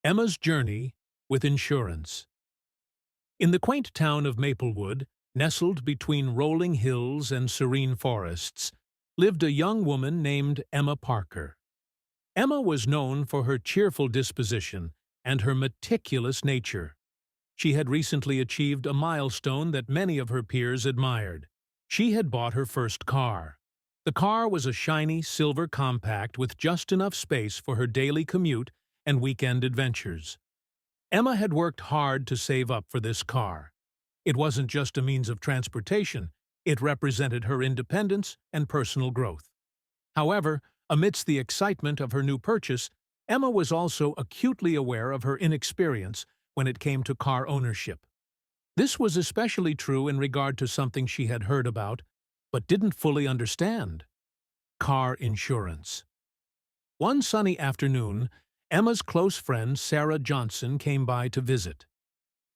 Emma's Journey with Insurance. In the quaint town of Maplewood, nestled between rolling hills and serene forests, lived a young woman named Emma Parker. Emma was known for her cheerful disposition and her meticulous nature. She had recently achieved a milestone that many of her peers admired. She had bought her first car. The car was a shiny silver compact with just enough space for her daily commute and weekend adventures. Emma had worked hard to save up for this car. It wasn't just a means of transportation, it represented her independence and personal growth. However, amidst the excitement of her new purchase, Emma was also acutely aware of her inexperience when it came to car ownership. This was especially true in regard to something she had heard about, but didn't fully understand: car insurance. One sunny afternoon, Emma's close friend Sarah Johnson came by to visit.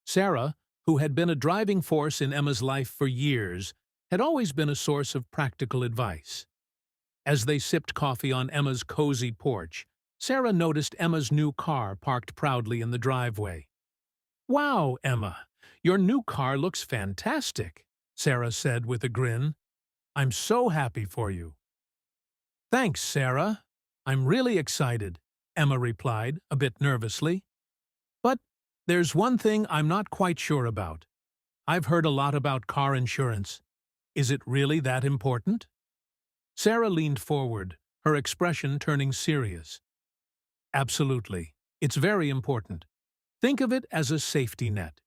Sarah, who had been a driving force in Emma's life for years, had always been a source of practical advice. As they sipped coffee on Emma's cozy porch, Sarah noticed Emma's new car parked proudly in the driveway. "Wow, Emma, your new car looks fantastic," Sarah said with a grin. "I'm so happy for you." "Thanks, Sarah. I'm really excited," Emma replied, a bit nervously. "But there's one thing I'm not quite sure about. I've heard a lot about car insurance. Is it really that important?" Sarah leaned forward, her expression turning serious. "Absolutely. It's very important. Think of it as a safety net.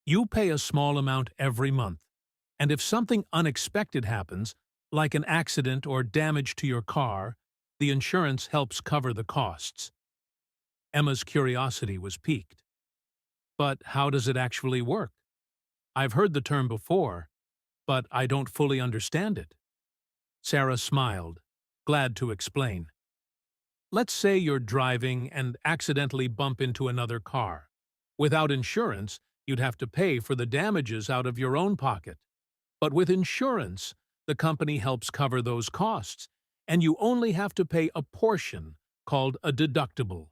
You pay a small amount every month, and if something unexpected happens, like an accident or damage to your car, the insurance helps cover the costs." Emma's curiosity was piqued. "But how does it actually work? I've heard the term before, but I don't fully understand it." Sarah smiled, glad to explain. "Let's say you're driving and accidentally bump into another car. Without insurance, you'd have to pay for the damages out of your own pocket. But with insurance, the company helps cover those costs, and you only have to pay a portion, called a deductible.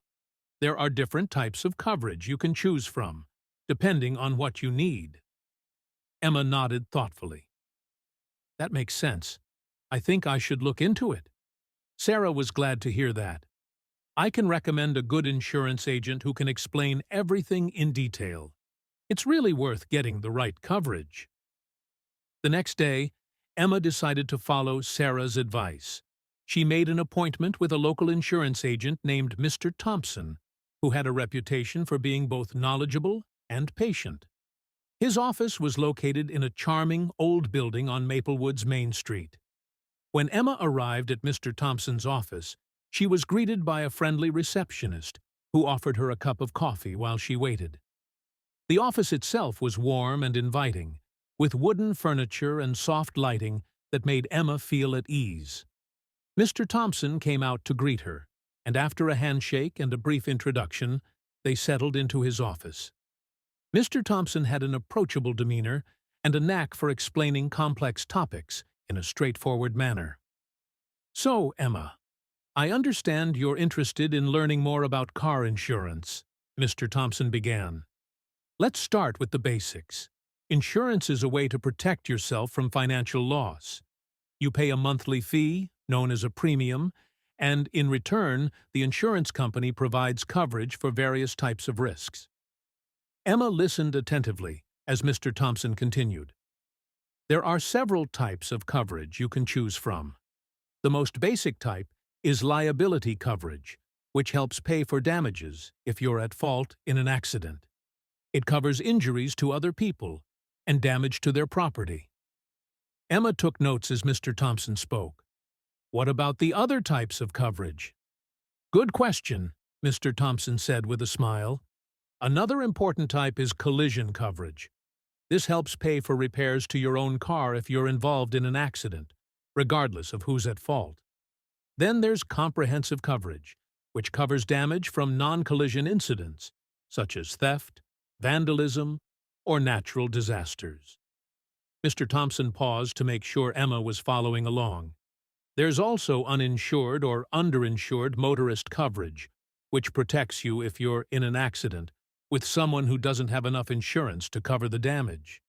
There are different types of coverage you can choose from, depending on what you need." Emma nodded thoughtfully. "That makes sense. I think I should look into it." Sarah was glad to hear that. "I can recommend a good insurance agent who can explain everything in detail. It's really worth getting the right coverage." The next day, Emma decided to follow Sarah's advice. She made an appointment with a local insurance agent named Mr. Thompson, who had a reputation for being both knowledgeable and patient. His office was located in a charming old building on Maplewood's Main Street. When Emma arrived at Mr. Thompson's office, she was greeted by a friendly receptionist who offered her a cup of coffee while she waited. The office itself was warm and inviting, with wooden furniture and soft lighting that made Emma feel at ease. Mr. Thompson came out to greet her, and after a handshake and a brief introduction, they settled into his office. Mr. Thompson had an approachable demeanor and a knack for explaining complex topics in a straightforward manner. "So, Emma, I understand you're interested in learning more about car insurance," Mr. Thompson began. "Let's start with the basics. Insurance is a way to protect yourself from financial loss. You pay a monthly fee, known as a premium, and in return, the insurance company provides coverage for various types of risks." Emma listened attentively as Mr. Thompson continued. "There are several types of coverage you can choose from. The most basic type is liability coverage, which helps pay for damages if you're at fault in an accident. It covers injuries to other people and damage to their property." Emma took notes as Mr. Thompson spoke. "What about the other types of coverage?" "Good question," Mr. Thompson said with a smile. "Another important type is collision coverage. This helps pay for repairs to your own car if you're involved in an accident, regardless of who's at fault. Then there's comprehensive coverage, which covers damage from non-collision incidents, such as theft, vandalism, or natural disasters." Mr. Thompson paused to make sure Emma was following along. "There's also uninsured or underinsured motorist coverage, which protects you if you're in an accident with someone who doesn't have enough insurance to cover the damage.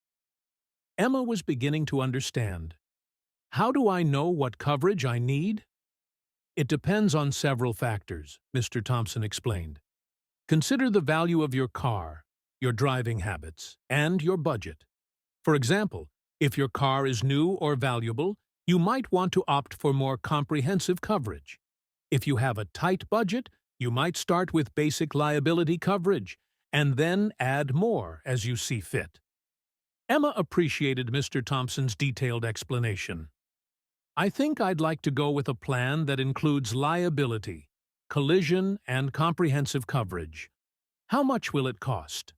Emma was beginning to understand. How do I know what coverage I need? It depends on several factors, Mr. Thompson explained. Consider the value of your car, your driving habits, and your budget. For example, if your car is new or valuable, you might want to opt for more comprehensive coverage. If you have a tight budget, you might start with basic liability coverage and then add more as you see fit. Emma appreciated Mr. Thompson's detailed explanation. I think I'd like to go with a plan that includes liability, collision, and comprehensive coverage. How much will it cost?